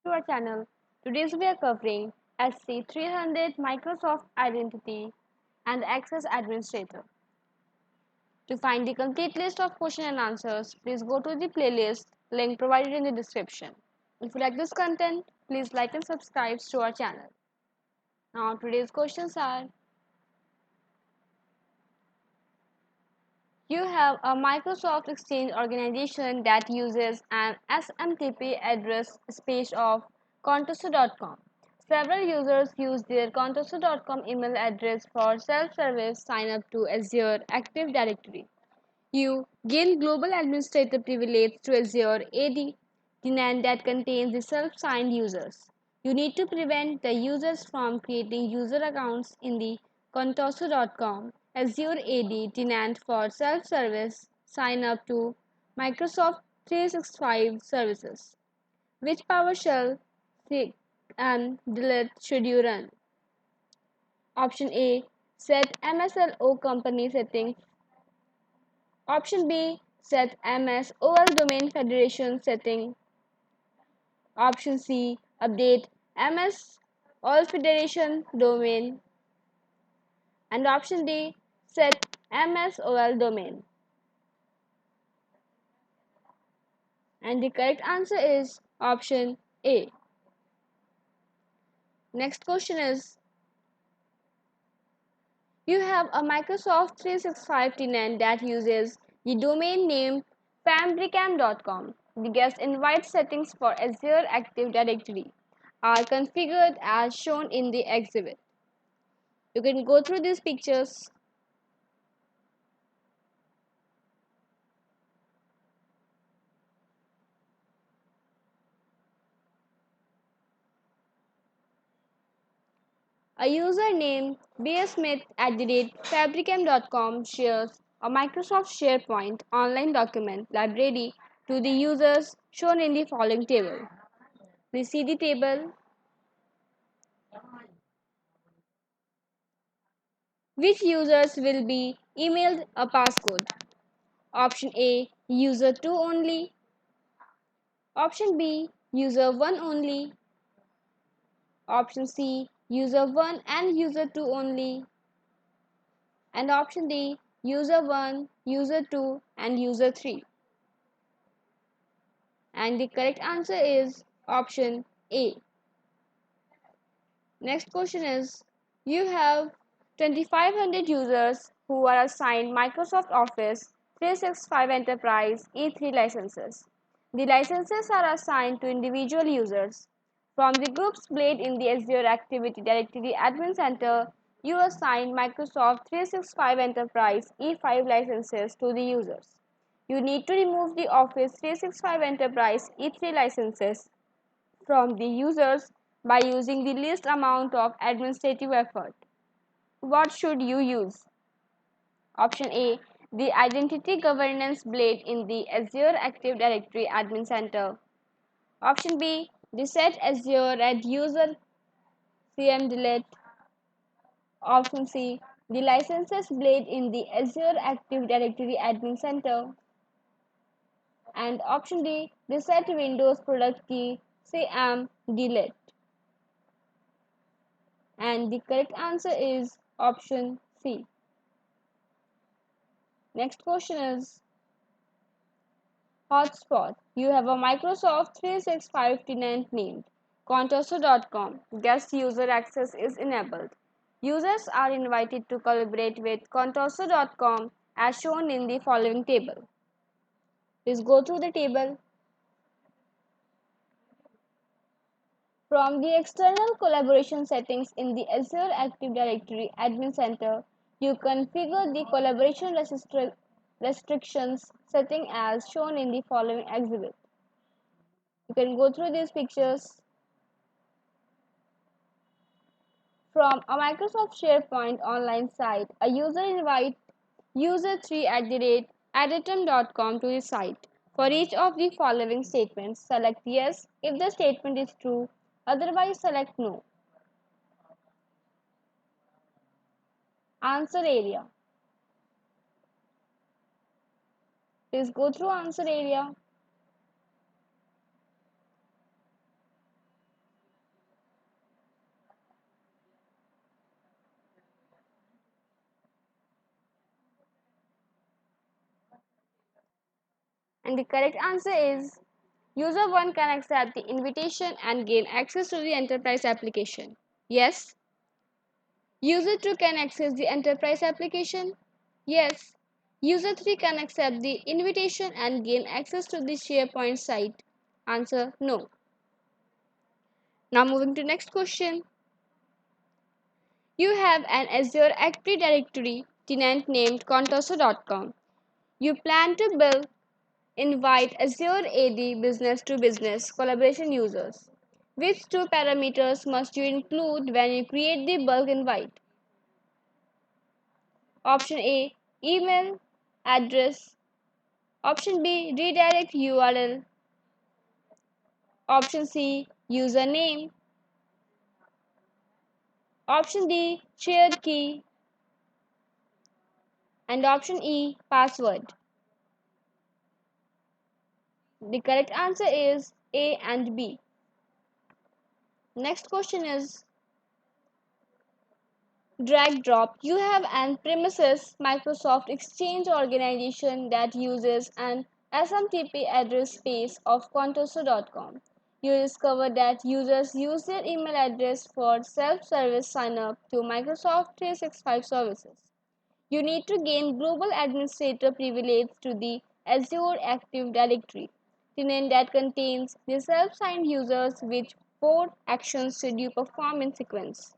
to our channel. Today we are covering SC-300 Microsoft Identity and Access Administrator. To find the complete list of questions and answers, please go to the playlist link provided in the description. If you like this content, please like and subscribe to our channel. Now today's questions are: you have a Microsoft Exchange organization that uses an SMTP address space of contoso.com. Several users use their contoso.com email address for self-service sign-up to Azure Active Directory. You gain global administrator privilege to Azure AD tenant that contains the self-signed users. You need to prevent the users from creating user accounts in the contoso.com Azure AD tenant for self-service sign up to Microsoft 365 services. Which PowerShell seek and delete should you run? Option A, set MSLO company settings. Option B, set MS-OL domain federation setting. Option C, update MS-OL federation domain. And option D, set MS-OL domain. And the correct answer is option A. Next question is, you have a Microsoft 365 tenant that uses the domain name fambricam.com. The guest invite settings for Azure Active Directory are configured as shown in the exhibit. You can go through these pictures. A user named bsmith@fabricam.com shares a Microsoft SharePoint online document library to the users shown in the following table. Please see the table. Which users will be emailed a passcode? Option A, user 2 only. Option B, user 1 only. Option C, user 1 and user 2 only. And option D, user 1, user 2 and user 3. And the correct answer is option A. Next question is, you have 2500 users who are assigned Microsoft Office 365 Enterprise E3 licenses. The licenses are assigned to individual users. From the groups displayed in the Azure Activity Directory Admin Center, you assign Microsoft 365 Enterprise E5 licenses to the users. You need to remove the Office 365 Enterprise E3 licenses from the users by using the least amount of administrative effort. What should you use? Option A, the Identity Governance blade in the Azure Active Directory Admin Center. Option B, the Set Azure at User CM Delete. Option C, the Licenses blade in the Azure Active Directory Admin Center. And option D, the Set Windows Product Key CM Delete. And the correct answer is option C. Next question is, hotspot. You have a Microsoft 365 tenant named contoso.com. Guest user access is enabled. Users are invited to collaborate with contoso.com as shown in the following table. Please go through the table. From the external collaboration settings in the Azure Active Directory Admin Center, you configure the collaboration restrictions setting as shown in the following exhibit. You can go through these pictures. From a Microsoft SharePoint online site, a user invite user3@adatum.com to the site. For each of the following statements, select yes if the statement is true, otherwise select no. Answer area. Please go through answer area. And the correct answer is user 1 can accept the invitation and gain access to the enterprise application. Yes. User 2 can access the enterprise application. Yes. User 3 can accept the invitation and gain access to the SharePoint site. Answer no. Now moving to next question. You have an Azure Active Directory tenant named contoso.com. You plan to build invite Azure AD business to business collaboration users. Which two parameters must you include when you create the bulk invite? Option A, email address. Option B, redirect URL. Option C, username. Option D, shared key. And option E, password. The correct answer is A and B. Next question is drag drop. You have an premises Microsoft Exchange organization that uses an SMTP address space of contoso.com. You discover that users use their email address for self-service sign-up to Microsoft 365 services. You need to gain global administrator privilege to the Azure Active Directory tenant that contains the self-signed users. Which four actions should you perform in sequence?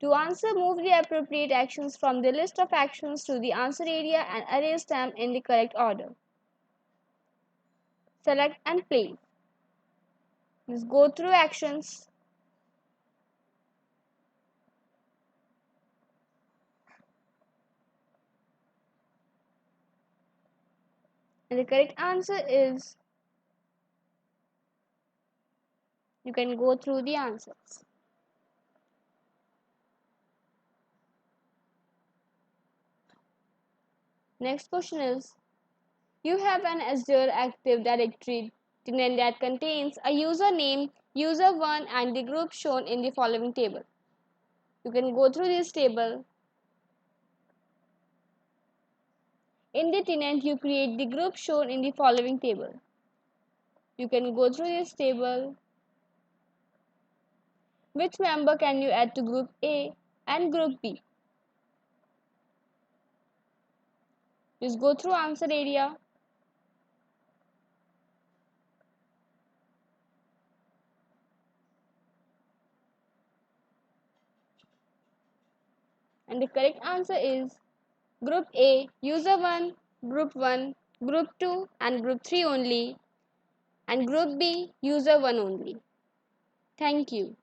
To answer, move the appropriate actions from the list of actions to the answer area and arrange them in the correct order. Select and place. Let's go through actions. And the correct answer is, you can go through the answers. Next question is, you have an Azure Active Directory tenant that contains a username, user1 and the group shown in the following table. You can go through this table. In the tenant, you create the group shown in the following table. You can go through this table. Which member can you add to group A and group B? Just go through answer area. And the correct answer is group A, user 1, group 2 and group 3 only, and group B, user 1 only. Thank you.